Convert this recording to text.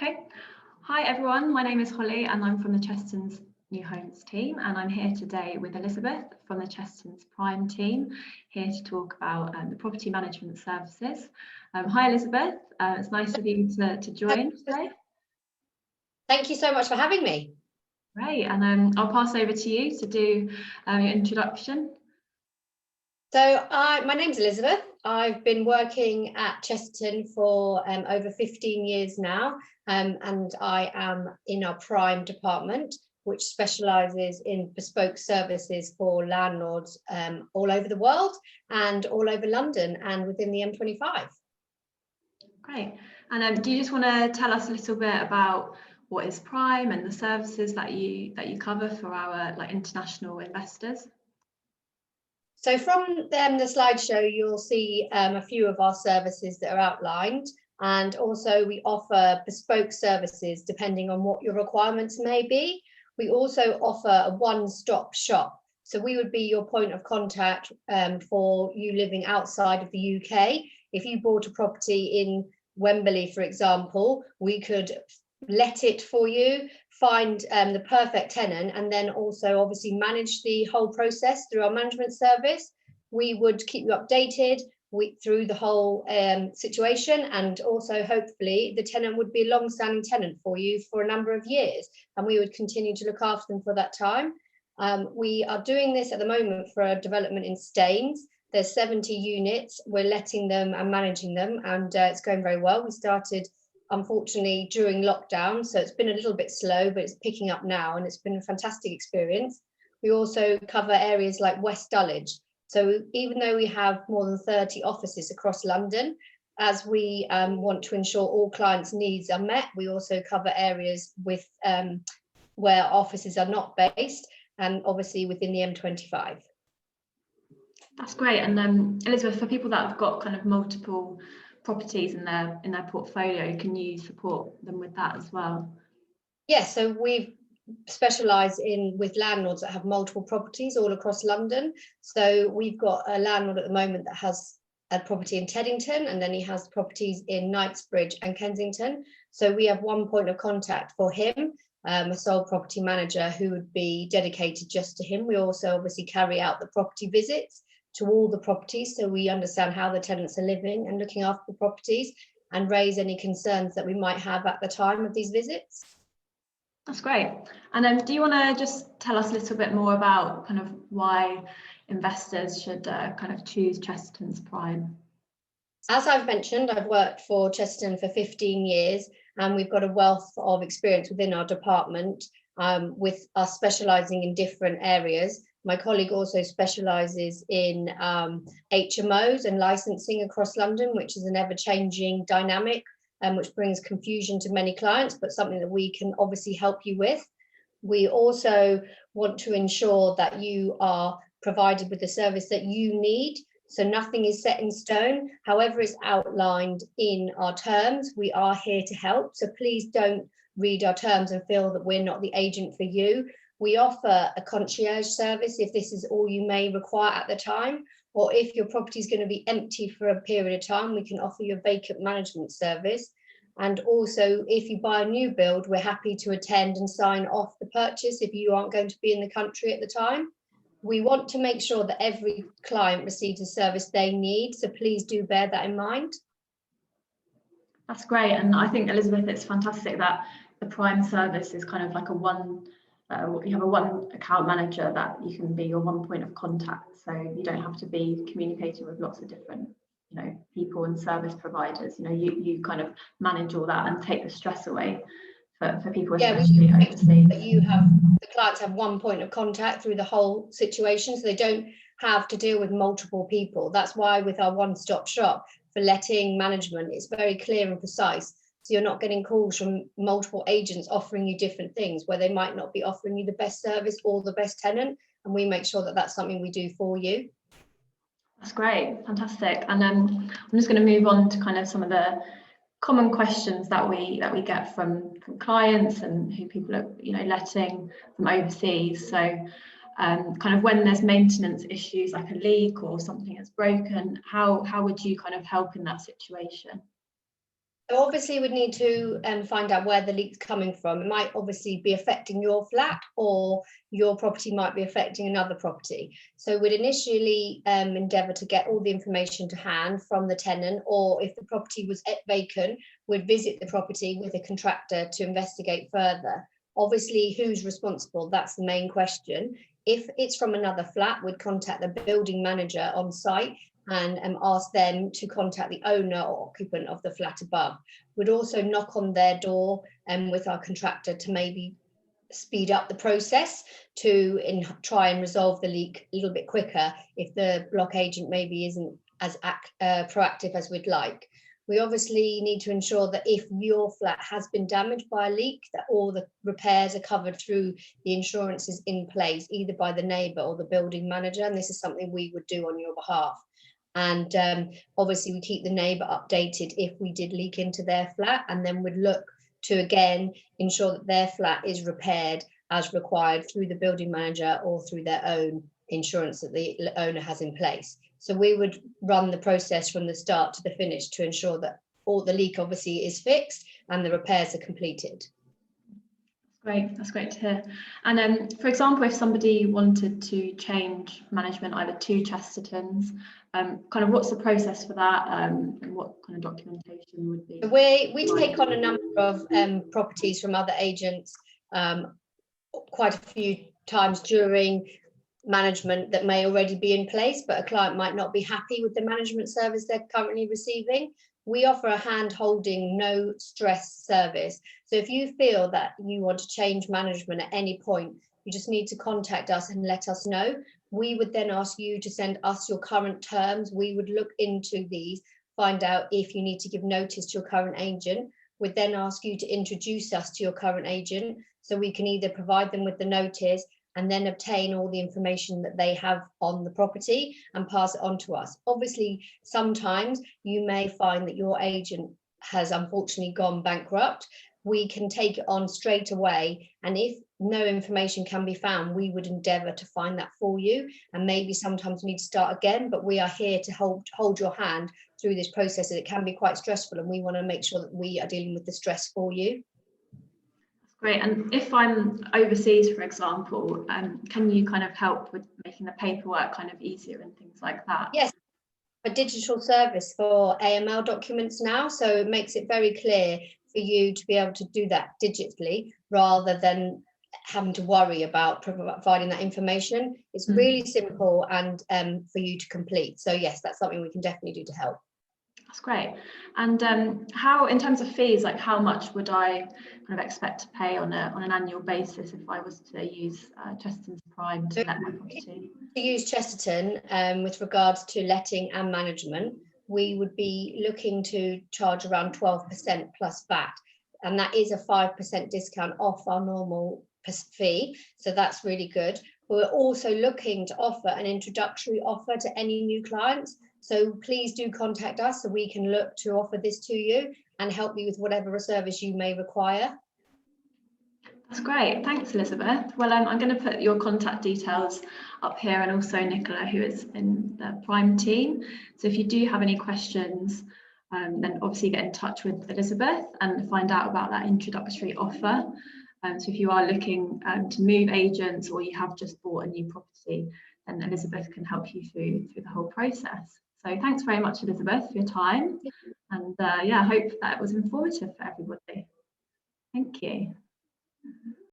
Okay. Hi everyone, my name is Holly and I'm from the Chestertons New Homes team, and I'm here today with Elizabeth from the Chestertons PRIME team, here to talk about the property management services. Hi Elizabeth, it's nice of you to join today. Thank you so much for having me. Great, and I'll pass over to you to do your introduction. So my name's Elizabeth. I've been working at Chesterton for over 15 years now, and I am in our PRIME department, which specialises in bespoke services for landlords all over the world and all over London and within the M25. Great. And do you just want to tell us a little bit about what is PRIME and the services that you cover for our international investors? So from the slideshow, you'll see a few of our services that are outlined, and also we offer bespoke services depending on what your requirements may be. We also offer a one-stop shop. So we would be your point of contact for you living outside of the UK. If you bought a property in Wembley, for example, we could let it for you, find the perfect tenant, and then also obviously manage the whole process through our management service. We would keep you updated through the whole situation, and also hopefully the tenant would be a long-standing tenant for you for a number of years, and we would continue to look after them for that time. We are doing this at the moment for a development in Staines. There's 70 units, we're letting them and managing them, and it's going very well. We started unfortunately during lockdown, so it's been a little bit slow, but it's picking up now and it's been a fantastic experience. We also cover areas like West Dulwich. So even though we have more than 30 offices across London, as we want to ensure all clients' needs are met, we also cover areas with where offices are not based, and obviously within the M25. That's great. And Elizabeth, for people that have got kind of multiple properties in their portfolio, can you support them with that as well? Yes, so we've specialised with landlords that have multiple properties all across London. So we've got a landlord at the moment that has a property in Teddington, and then he has properties in Knightsbridge and Kensington. So we have one point of contact for him, a sole property manager who would be dedicated just to him. We also obviously carry out the property visits to all the properties, so we understand how the tenants are living and looking after the properties, and raise any concerns that we might have at the time of these visits. That's great. And do you want to just tell us a little bit more about kind of why investors should kind of choose Chestertons PRIME? As I've mentioned, I've worked for Chesterton for 15 years, and we've got a wealth of experience within our department, with us specialising in different areas. My colleague also specialises in HMOs and licensing across London, which is an ever-changing dynamic, which brings confusion to many clients, but something that we can obviously help you with. We also want to ensure that you are provided with the service that you need. So nothing is set in stone. However, it's outlined in our terms. We are here to help. So please don't read our terms and feel that we're not the agent for you. We offer a concierge service if this is all you may require at the time, or if your property is going to be empty for a period of time, we can offer you a vacant management service. And also, if you buy a new build, we're happy to attend and sign off the purchase if you aren't going to be in the country at the time. We want to make sure that every client receives the service they need, so please do bear that in mind. That's great. And I think, Elizabeth, it's fantastic that the PRIME service is kind of like you have a one account manager that you can be your one point of contact, so you don't have to be communicating with lots of different people and service providers. You kind of manage all that and take the stress away for people, especially overseas. The clients have one point of contact through the whole situation, so they don't have to deal with multiple people. That's why with our one-stop shop for letting management, it's very clear and precise. So you're not getting calls from multiple agents offering you different things where they might not be offering you the best service or the best tenant, and we make sure that that's something we do for you. That's great, fantastic. And I'm just going to move on to kind of some of the common questions that we get from clients and who people are letting from overseas. So kind of when there's maintenance issues like a leak or something is broken, how would you kind of help in that situation? So obviously we'd need to find out where the leak's coming from. It might obviously be affecting your flat, or your property might be affecting another property. So we'd initially endeavour to get all the information to hand from the tenant, or if the property was vacant, we'd visit the property with a contractor to investigate further. Obviously, who's responsible? That's the main question. If it's from another flat, we'd contact the building manager on site and ask them to contact the owner or occupant of the flat above. We'd also knock on their door with our contractor to maybe speed up the process to try and resolve the leak a little bit quicker if the block agent maybe isn't as proactive as we'd like. We obviously need to ensure that if your flat has been damaged by a leak, that all the repairs are covered through the insurances in place, either by the neighbour or the building manager, and this is something we would do on your behalf. And obviously we keep the neighbour updated if we did leak into their flat, and then we'd look to again ensure that their flat is repaired as required through the building manager or through their own insurance that the owner has in place. So we would run the process from the start to the finish to ensure that all the leak obviously is fixed and the repairs are completed. Great, that's great to hear. And for example, if somebody wanted to change management either to Chestertons, kind of what's the process for that, and what kind of documentation would be? We take on a number of properties from other agents quite a few times during management that may already be in place, but a client might not be happy with the management service they're currently receiving. We offer a hand-holding, no stress service. So if you feel that you want to change management at any point, you just need to contact us and let us know. We would then ask you to send us your current terms. We would look into these, find out if you need to give notice to your current agent. We'd then ask you to introduce us to your current agent, so we can either provide them with the notice and then obtain all the information that they have on the property and pass it on to us. Obviously, sometimes you may find that your agent has unfortunately gone bankrupt. We can take it on straight away, and if no information can be found, we would endeavour to find that for you, and maybe sometimes we need to start again, but we are here to hold your hand through this process. It can be quite stressful, and we want to make sure that we are dealing with the stress for you. Great. And if I'm overseas, for example, can you kind of help with making the paperwork kind of easier and things like that? Yes, a digital service for AML documents now, so it makes it very clear for you to be able to do that digitally rather than having to worry about providing that information. It's really simple and for you to complete. So yes, that's something we can definitely do to help. That's great. And how, in terms of fees, like how much would I kind of expect to pay on an annual basis if I was to use Chestertons PRIME to let my property? To use Chesterton with regards to letting and management, we would be looking to charge around 12% plus VAT, and that is a 5% discount off our normal fee, so that's really good. We're also looking to offer an introductory offer to any new clients, so please do contact us so we can look to offer this to you and help you with whatever service you may require. That's great. Thanks, Elizabeth. Well, I'm going to put your contact details up here, and also Nicola, who is in the Prime team. So if you do have any questions, then obviously get in touch with Elizabeth and find out about that introductory offer. So if you are looking to move agents, or you have just bought a new property, then Elizabeth can help you through the whole process. So thanks very much, Elizabeth, for your time. And yeah, I hope that was informative for everybody. Thank you.